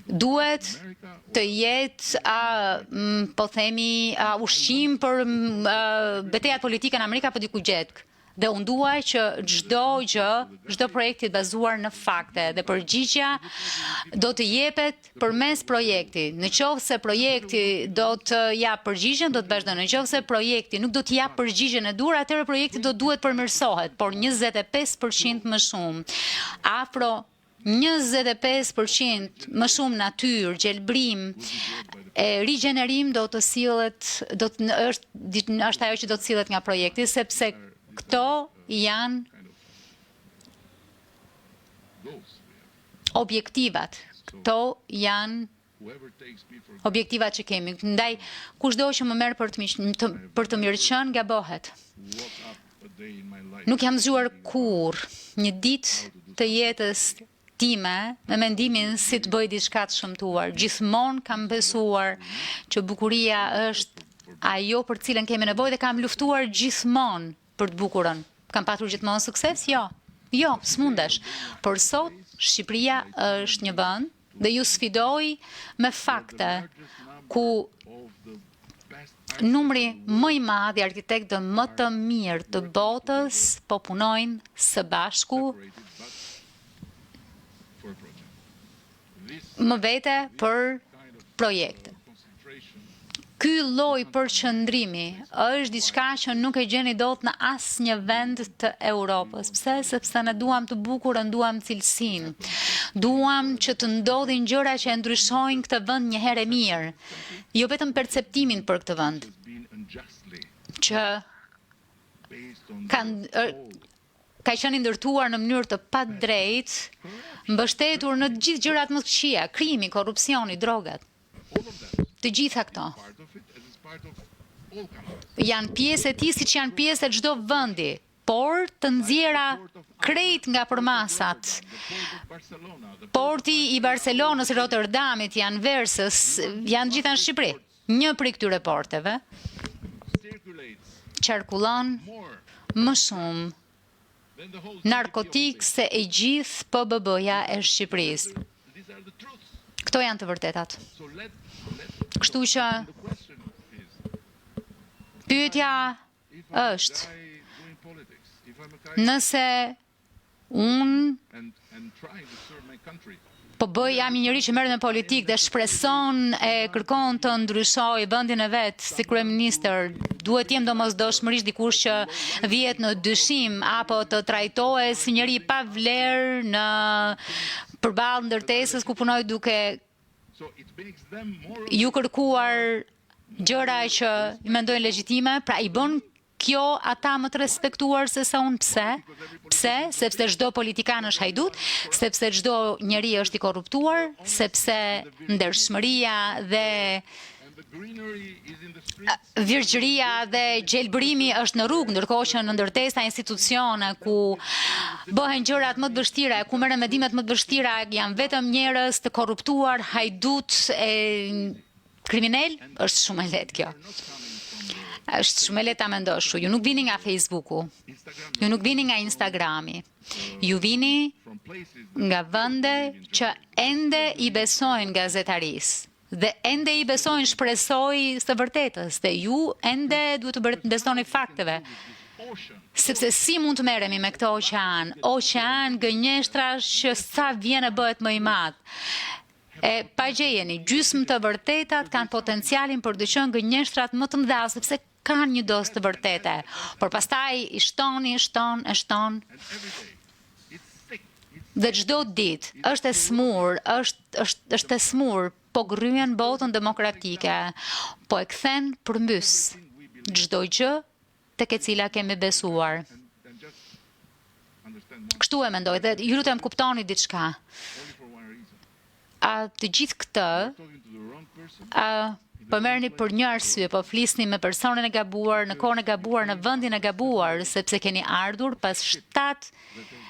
duhet të jetë, po themi, ushqim për betejat politike në Amerika për diku gjetë. Dhe unë duaj që çdo projekt të bazuar në fakte dhe përgjigja do të jepet përmes projekti. Në qoftë se projekti do të jap përgjigjen, do të vazhdojë. Në qoftë se projekti nuk do të jap përgjigjen e dur, atëherë projekti do duhet përmirësohet, por 25% më shumë. Afro 25% më shumë natyrë, gjelbrim, rigjenerim do të sillet, është ajo që do të sillet nga projekti, sepse këto janë objektivat. Këto janë objektivat që kemi. Ndaj, kushdo që më merr për të mirë qenë gabohet. Nuk jam zgjuar kurrë një ditë të jetës time me mendimin si të bëj diçka të shëmtuar. Gjithmonë kam besuar që bukuria është ajo për cilën kemi nevojë dhe kam luftuar gjithmonë për të bukurën. Kam patur gjithmonë sukses? Jo, s'mundesh. Por sot, Shqipëria është një vend dhe ju sfidoj me fakte ku numri më i madh i arkitektëve më të mirë të botës po punojnë së bashku më vete për projekte. Ky lloj përqendrimi është diçka që nuk e gjeni dot në asnjë vend të Europës. Pse? Sepse ne duam të bukurën, duam cilësinë. Duam që të ndodhin gjëra që e ndryshojnë këtë vend një herë mirë. Jo vetëm perceptimin për këtë vend. Që ka qenë ndërtuar në mënyrë të padrejtë, mbështetur në të gjithë gjërat më të këqija, krimi, korrupsioni, drogat. Të gjitha këto janë pjesë e tij siç janë pjesë e çdo vendi, por të nxjerra krejt nga përmasat. Porti i Barcelonës, Rotterdamit, janë Versës, janë gjitha në Shqipëri. Një prej këtyre porteve qarkullon më shumë narkotik se e gjithë PBB-ja e Shqipërisë. Këto janë të vërtetat. Kështu që pyetja është, nëse unë po jam një njeri që merret me politikë dhe shpreson e kërkon të ndryshoj vendin e vet si kryeministër, duhet jem domosdoshmërisht dikush që vihet në dyshim apo të trajtohet si njeri pa vlerë në përballë ndërtesës ku punoj duke ju kërkuar gjëra që i mendojnë legjitime, pra i bën kjo ata më të respektuar se sa unë. Pse? Pse? Sepse çdo politikan është hajdut, sepse çdo njeri është i korruptuar, sepse ndershmëria dhe virgjëria dhe gjelbrimi është në rrugë, ndërkohë që në ndërtesa institucione ku bëhen gjërat më të vështira, ku merren mendimet më të vështira, janë vetëm njerëz të korruptuar, hajdut e kriminal, është shumë e lehtë kjo. Është shumë e lehtë ta mendosh. Ju nuk vini nga Facebooku. Ju nuk vini nga Instagrami. Ju vini nga vende që ende i besojnë gazetarisë. Dhe ende i besojnë shpresoj së vërtetës, dhe ju ende duhet të besoni fakteve. Sepse si mund të merremi me këto oqean gënjeshtrash që sa vjen e bëhet më i madh. E pa gjejeni, gjysmë të vërtetat kanë potencialin për të qenë gënjeshtrat më të mëdha, sepse kanë një dozë të vërtete. Por pastaj i shton. Dhe çdo ditë është e smur, është e smur, po gryen botën demokratike, po e kthen përmbys çdo gjë tek e cila kemi besuar. Kështu e mendoj, dhe ju lutem kuptoni diçka. Të gjithë këtë po merrni për një arsye, po flisni me personin e gabuar, në kohën e gabuar, në vendin e gabuar, sepse keni ardhur pas 7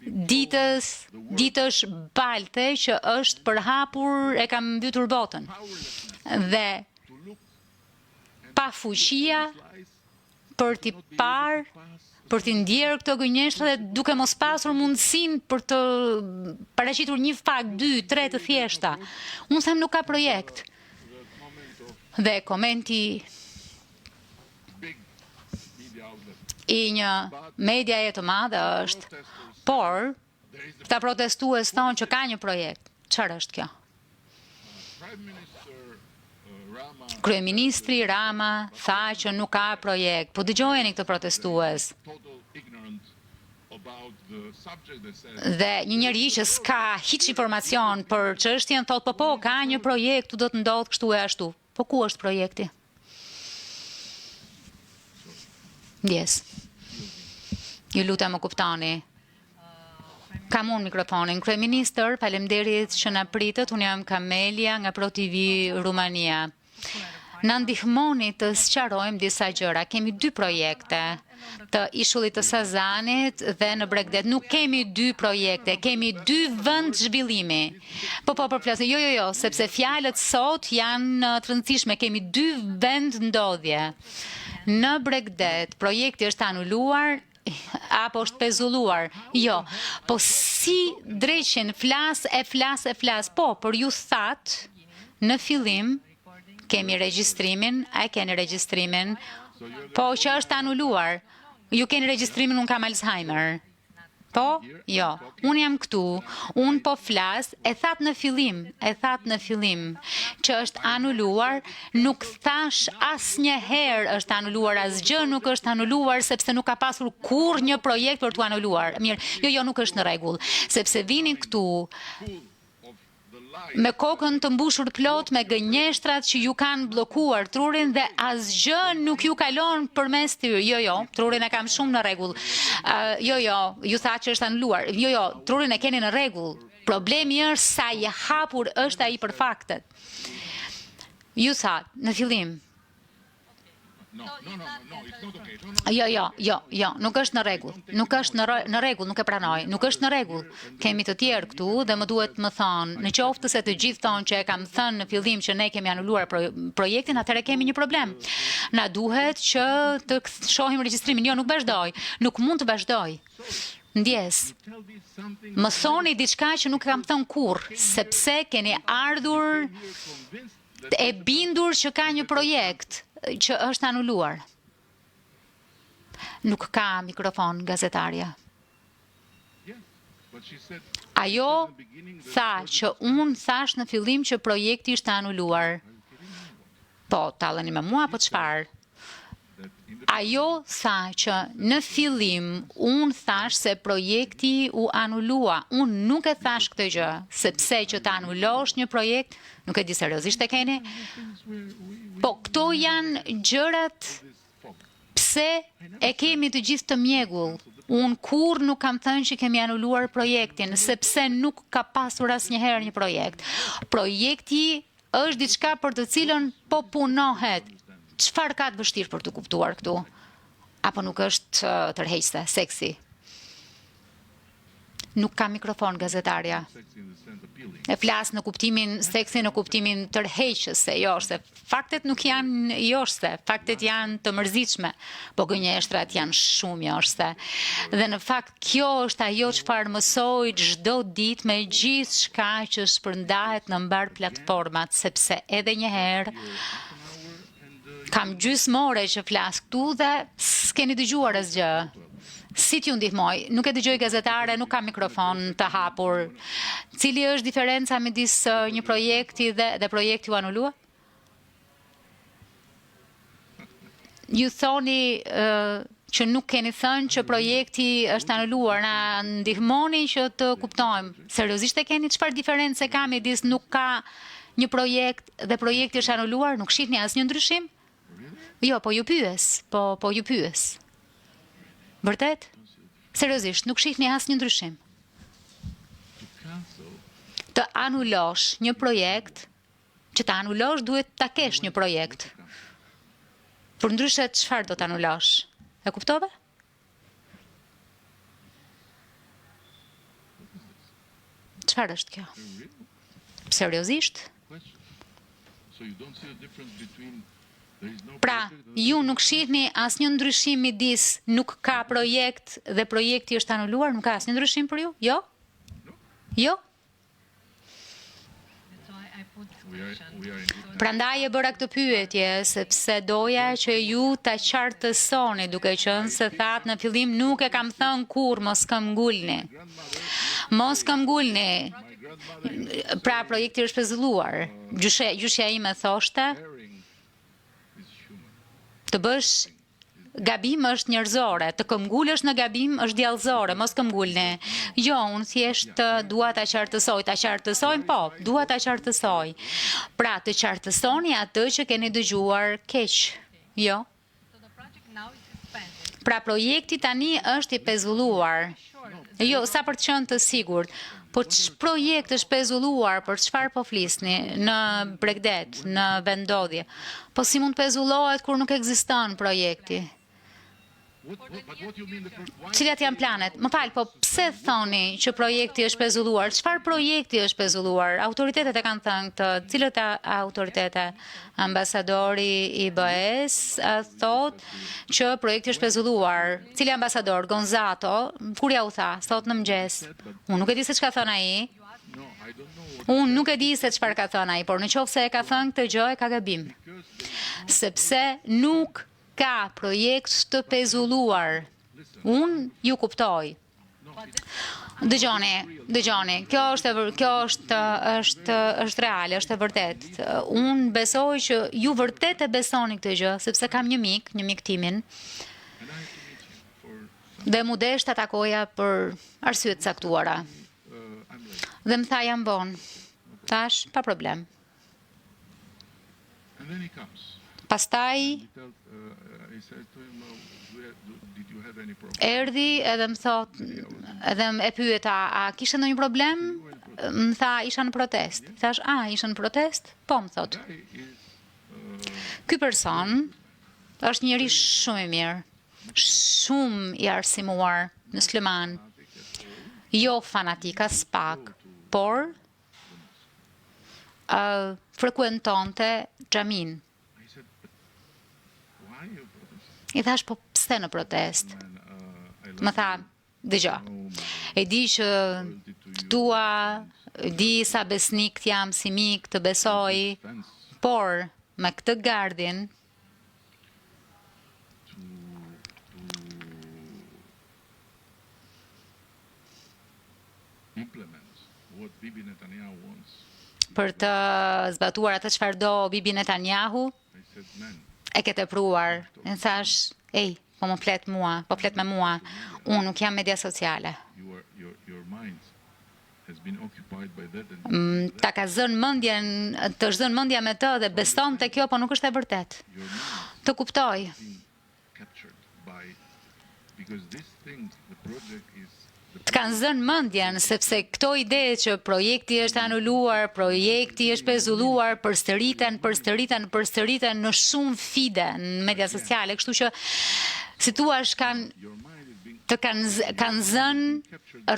ditësh balte që është përhapur, e kam mbytur botën. Dhe pa fuqia për t'i parë për t'i ndjerë këto gënjeshtra dhe duke mos pasur mundësinë për të paraqitur një fakt, 2, 3 të thjeshta. Unë them nuk ka projekt. Dhe komenti i një mediaje të madhe është, por këta protestues thonë që ka një projekt. Çfarë është kjo? Kryeministri Rama tha që nuk ka projekt, po dëgjojeni këtë protestues. Dhe një njeri që s'ka hiç informacion për çështjen thot po, ka një projekt, do të ndodh kështu e ashtu. Po ku është projekti? Yes. Ju lutem më kuptoni. Kam unë mikrofonin. Kryeministër, faleminderit që na pritët. Unë jam Kamelia nga Pro TV Rumania. Na ndihmoni të sqarojmë disa gjëra. Kemi 2 projekte të ishullit të Sazanit dhe në Bregdet. Nuk kemi 2 projekte, kemi 2 vend zhvillimi. Po përflasim. Jo, sepse fjalët sot janë të rëndësishme. Kemi 2 vend ndodhje. Në Bregdet, projekti është anuluar apo është pezulluar? Jo, po si dreqin flas. Po, por ju thatë në fillim kemi regjistrimin, a keni regjistrimin, po që është anuluar. Ju keni regjistrimin, unë kam Alzheimer. Po? Jo. Unë jam këtu, unë po flas, e thatë në fillim, që është anuluar, nuk thash asnjëherë është anuluar, asgjë nuk është anuluar, sepse nuk ka pasur kur një projekt për t'u anuluar. Mirë, jo, nuk është në rregull, sepse vini këtu me kokën të mbushur plot me gënjeshtrat që ju kanë bllokuar trurin dhe asgjë nuk ju kalon përmes tyre. Jo, trurin e kam shumë në rregull. Jo, ju tha që është anuluar. Jo, trurin e keni në rregull. Problemi është sa i hapur është ai për faktet. Ju tha në fillim. Jo, nuk është në rregull. Nuk është në rregull, nuk e pranoj. Nuk është në rregull. Kemi të tjerë këtu dhe më duhet më thonë, në qoftë se të gjithë thonë që e kam thënë në fillim që ne kemi anuluar projektin, atëherë kemi një problem. Na duhet që të shohim regjistrimin. Jo, nuk vazhdoj. Nuk mund të vazhdoj. Ndjes. Më thoni diçka që nuk kam thënë kurrë, sepse keni ardhur e bindur që ka një projekt që është anuluar. Nuk ka mikrofon gazetarja. Ajo tha që unë thash në fillim që projekti ishte anuluar. Po, talleni me mua, po çfarë? Ajo tha që në fillim unë thash se projekti u anulua. Unë nuk e thash këtë gjë, sepse që të anulosh një projekt, nuk e di seriozisht e keni. Po, këto janë gjërat pse e kemi të gjithë të mjegull. Unë kur nuk kam thënë që kemi anuluar projektin, sepse nuk ka pasur asnjëherë një projekt. Projekti është diçka për të cilën po punohet. Çfarë ka të vështirë për të kuptuar këtu? Apo nuk është tërheqëse, seksi? Nuk ka mikrofon gazetarja. E flas në kuptimin seksi, në kuptimin tërheqëse, joshse. Faktet nuk janë joshse, faktet janë të mërzitshme, po gënjeshtrat janë shumë joshse. Dhe në fakt kjo është ajo çfarë mësoj çdo ditë me gjithçka që shpërndahet në mbar platformat, sepse edhe një herë kam gjysmore që flas këtu dhe s'keni dëgjuar asgjë. Si t'ju ndihmoj? Nuk e dëgjoj gazetare, nuk kam mikrofon të hapur. Cili është diferenca midis një projekti dhe projekti u anulua? Ju thoni që nuk keni thënë që projekti është anulluar, na ndihmoni që të kuptojmë. Seriozisht e keni çfarë diferencë ka midis nuk ka një projekt dhe projekti është anulluar? Nuk shihni asnjë ndryshim? Jo, po ju pyes. Vërtet? Seriozisht, nuk shihni asnjë ndryshim. Të anulosh një projekt, që të anulosh duhet ta kesh një projekt. Për ndryshe çfarë do të anulosh? E kuptove? Çfarë është kjo? Seriozisht? Pra, ju nuk shihni asnjë ndryshim midis nuk ka projekt dhe projekti është anuluar, nuk ka asnjë ndryshim për ju? Jo? Jo? Prandaj e bëra këtë pyetje, sepse doja që ju ta qartësoni, duke qenë se thatë në fillim nuk e kam thënë kur mos kam ngulni. Mos kam ngulni. Pra projekti është pezulluar. Gjyshja ime thoshte të bësh gabim është njerëzore, të këmbgulësh në gabim është djallëzore, mos këmbgulni. Jo, unë thjesht dua ta qartësoj, po, dua ta qartësoj. Pra, të qartësoni atë që keni dëgjuar keq. Jo. Pra, projekti tani është i pezulluar. Jo, sa për të qenë të sigurt. Po që projekt është pezulluar, për çfarë po flisni, në Bregdet, në vendodhje? Po si mund pezullohet kur nuk ekziston projekti? Cilat janë planet? Më falë, po pse thoni që projekti është pezulluar? Çfarë projekti është pezulluar? Autoritetet e kanë thënë këtë. Cilët autoritete? Ambasadori i BE-s thot që projekti është pezulluar. Cili ambasador? Gonzato? Kur ja u tha? Sot në mëngjes. Unë nuk e di se çka thon ai. Unë nuk e di se çfarë ka thënë ai, por nëse e ka thënë këtë gjë e ka gabim. Sepse nuk ka projekt të pezulluar. Unë ju kuptoj. Dëgjoni, kjo është reale, është e vërtet. Unë besoj që ju vërtet e besoni këtë gjë, sepse kam një mik timin, dhe mu desh të takoja për arsye të caktuara. Dhe më tha jam bon. Tash, pa problem. Pastaj erdhi edhe më thot, edhe e pyeta, a kishe ndonjë problem? Më tha, isha në protest. Thash, isha në protest? Po, më thot. Ky person është njëri shumë i mirë, shumë i arsimuar në Sleman, jo fanatik as pak, por frekuentonte xhamin. I thash, po pse në protest? Më tha, dëgjo, e di që tua, di sa besnik t'jam si mik, të besoj, por me këtë gardin, për të zbatuar atë çfarë do Bibi Netanyahu, e ke tepruar. Në thash, po më flet me mua, unë nuk jam media sociale. Ta ka zënë mendjen, të zënë mendja me të dhe beson te kjo, po nuk është e vërtet. Të kuptoj. Të kanë zënë mendjen, sepse këto ide që projekti është anuluar, projekti është pezulluar, përsëriten në shumë fide në media sociale, kështu që si thua kanë zënë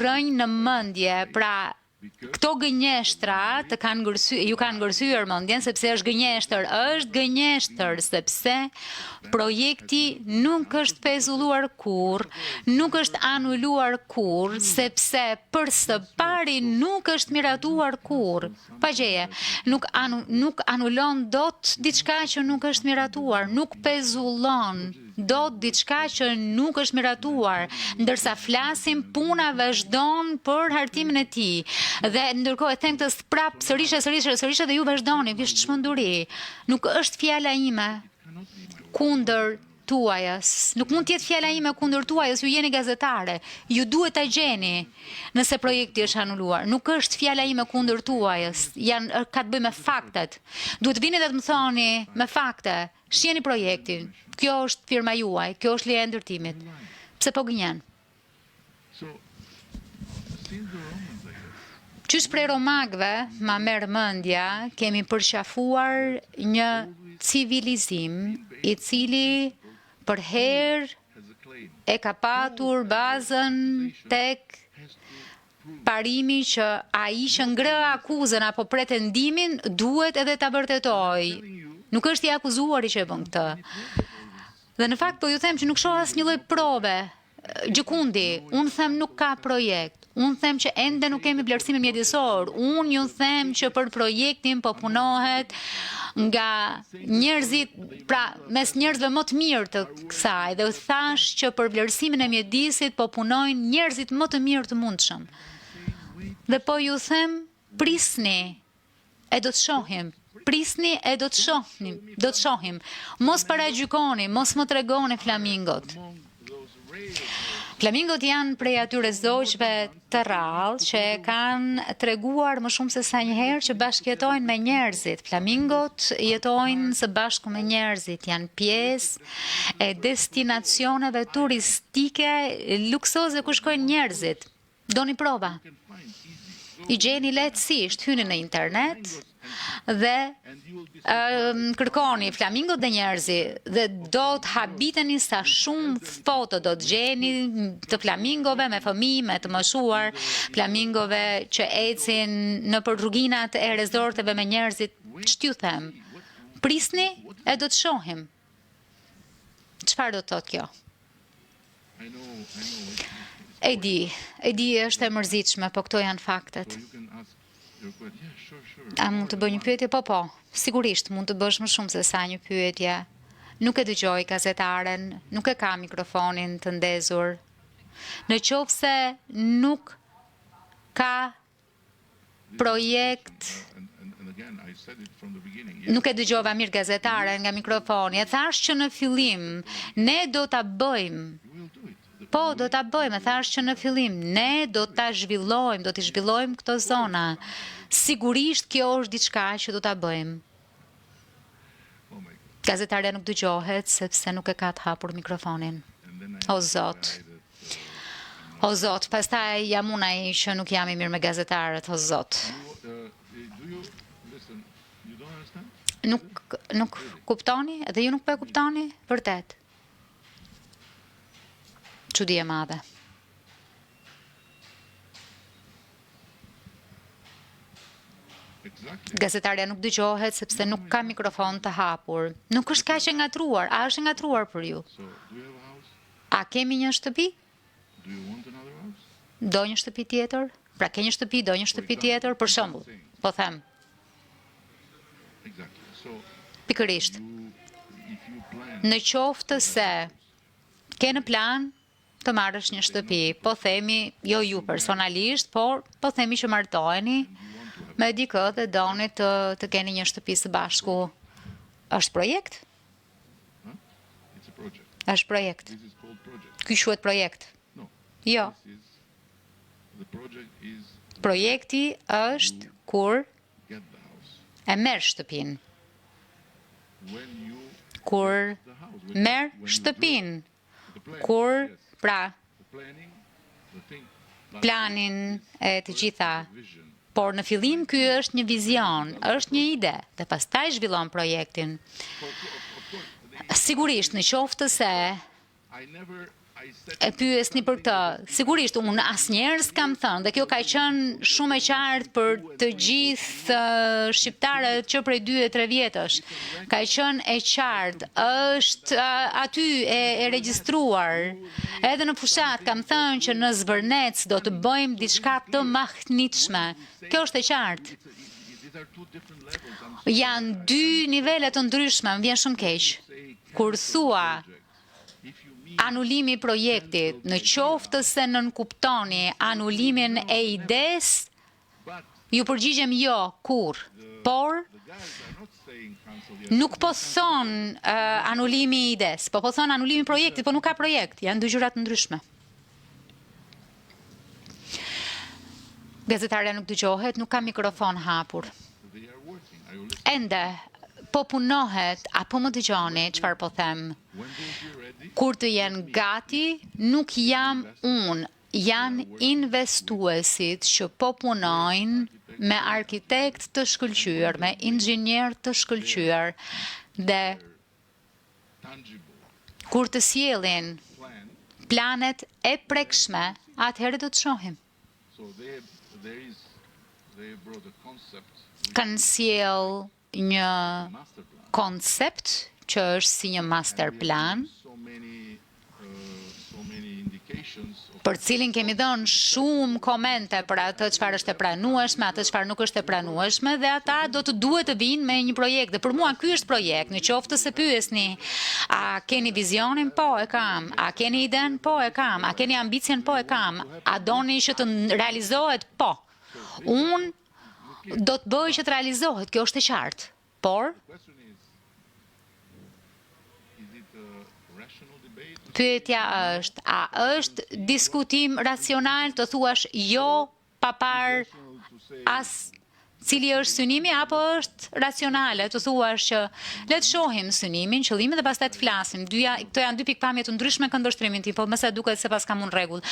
rënjë në mendje, pra këto gënjeshtra ju kanë ngërthyer mendjen, sepse është gënjeshtër, sepse projekti nuk është pezulluar kurrë, nuk është anuluar kurrë, sepse për së pari nuk është miratuar kurrë. Pa gjeje, nuk anulon dot diçka që nuk është miratuar, nuk pezullon dot diçka që nuk është miratuar, ndërsa flasim puna vazhdon për hartimin e tij. Dhe ndërkohë e them këtë prap sërish dhe ju vazhdoni, është çmenduri. Nuk është fjala ime kundër tuajës. Nuk mund të jetë fjala ime kundër tuajës, ju jeni gazetare. Ju duhet ta gjeni nëse projekti është anuluar. Nuk është fjala ime kundër tuajës. Ka të bëjë me faktet. Duhet vini dhe të më thoni me fakte. Shihni projektin. Kjo është firma juaj, kjo është leja e ndërtimit. Pse po gënjen? Qysh prej romakëve ma merr mendja, kemi përqafuar një civilizim i cili për herë e ka patur bazën tek parimi që ai që ngrë akuzën apo pretendimin duhet edhe ta vërtetoj. Nuk është i akuzuari që e bën këtë. Dhe në fakt po ju them që nuk shoh asnjë lloj prove. Gjikundi, unë them nuk ka projekt. Unë them që ende nuk kemi vlerësimin mjedisor. Unë ju them që për projektin po punohet nga njerëzit, pra mes njerëzve më të mirë të kësaj, dhe u thash që për vlerësimin e mjedisit po punojnë njerëzit më të mirë të mundshëm. Dhe po ju them, prisni, e do të shohim. Prisni e do të shohim. Mos paragjykoni, mos më tregoni flamingot. Flamingot janë prej atyre zogjve të rrallë që kanë treguar më shumë se sa njëherë që bashkëjetojnë me njerëzit. Flamingot jetojnë së bashku me njerëzit, janë pjesë e destinacioneve turistike luksoze ku shkojnë njerëzit. Doni prova. I gjeni lehtësisht, hyni në internet dhe kërkoni flamingot dhe njerëzi dhe do të habiteni sa shumë foto do të gjeni të flamingove me fëmijë, me të moshuar, flamingove që ecin në për rruginat e rezorteve me njerëzit. Ç'ju them? Prisni e do të shohim. Çfarë do të thotë kjo? E di është e mërzitshme, po këto janë faktet. A mund të bëj një pyetje? Po, sigurisht mund të bësh më shumë se sa një pyetje. Nuk e dëgjoj gazetaren, nuk e ka mikrofonin të ndezur. Në qoftë se nuk ka projekt, nuk e dëgjova mirë gazetaren nga mikrofoni. E thash që në fillim ne do ta bëjmë. Po, do ta bëjmë, thash që në fillim, ne do ta zhvillojmë, do t'i zhvillojmë këto zona. Sigurisht kjo është diçka që do ta bëjmë. Gazetarja nuk dëgjohet sepse nuk e ka të hapur mikrofonin. O Zot, pastaj jam unë ai që nuk jam i mirë me gazetarët, o Zot. Nuk kuptoni? Edhe ju nuk po e kuptoni? Vërtet. Çudi e madhe. Gazetarja nuk dëgjohet sepse nuk ka mikrofon të hapur. Nuk është kaq e ngatruar. A është e ngatruar për ju? A kemi një shtëpi? Do një shtëpi tjetër? Pra ke një shtëpi, do një shtëpi tjetër? Për shembull, po them. Pikërisht. Në qoftë se ke në plan të marrësh një shtëpi, po themi, jo ju personalisht, por po themi që martoheni me dikë dhe doni të keni një shtëpi së bashku. Është projekt? Është projekt. Ky quhet projekt. Jo. Projekti është kur e merr shtëpinë. Kur merr shtëpinë. Kur, pra, planin e të gjitha. Por në fillim ky është një vizion, është një ide, dhe pastaj zhvillon projektin. Sigurisht, në qoftë se e pyesni për këtë, sigurisht, unë asnjëherë s'kam thënë, dhe kjo ka qenë shumë e qartë për të gjithë shqiptarët që prej 2 e 3 vjetësh. Ka qenë e qartë, është aty e regjistruar. Edhe në fushat kam thënë që në Zvërnec do të bëjmë diçka të mahnitshme. Kjo është e qartë. Janë 2 nivele të ndryshme, më vjen shumë keq. Kur thua anullimi i projektit, në qoftë se nënkuptoni anullimin e ides, ju përgjigjem jo, kur. Por, nuk po thon anullimi i ides, po thon anullimi i projektit, po nuk ka projekt, janë 2 gjëra të ndryshme. Gazetarja nuk dëgjohet, nuk ka mikrofon hapur. Ende, po punohet, apo më dëgjoni, çfarë po them? Kur të jenë gati, nuk jam unë, janë investuesit që po punojnë me arkitekt të shkëlqyer, me inxhinier të shkëlqyer, dhe kur të sjellin planet e prekshme, atëherë do të shohim. Kanë sjell një koncept që është si një master plan, për cilin kemi dhënë shumë komente për atë çfarë është e pranueshme, atë çfarë nuk është e pranueshme, dhe ata do të duhet të vinë me një projekt. Dhe për mua ky është projekt, në qoftë se pyesni, a keni vizionin? Po, e kam. A keni iden? Po, e kam. A keni ambicien? Po, e kam. A doni që të realizohet? Po. Unë do të bëj që të realizohet, kjo është e qartë. Por pyetja është, a është diskutim racional të thuash jo pa parë as cili është synimi, apo është racionale të thuash që le të shohim synimin, qëllimin dhe pastaj të flasim. Këto janë dy pikpamje të ndryshme këndvështrimin tim, po mëse duket se pas kam unë rregull.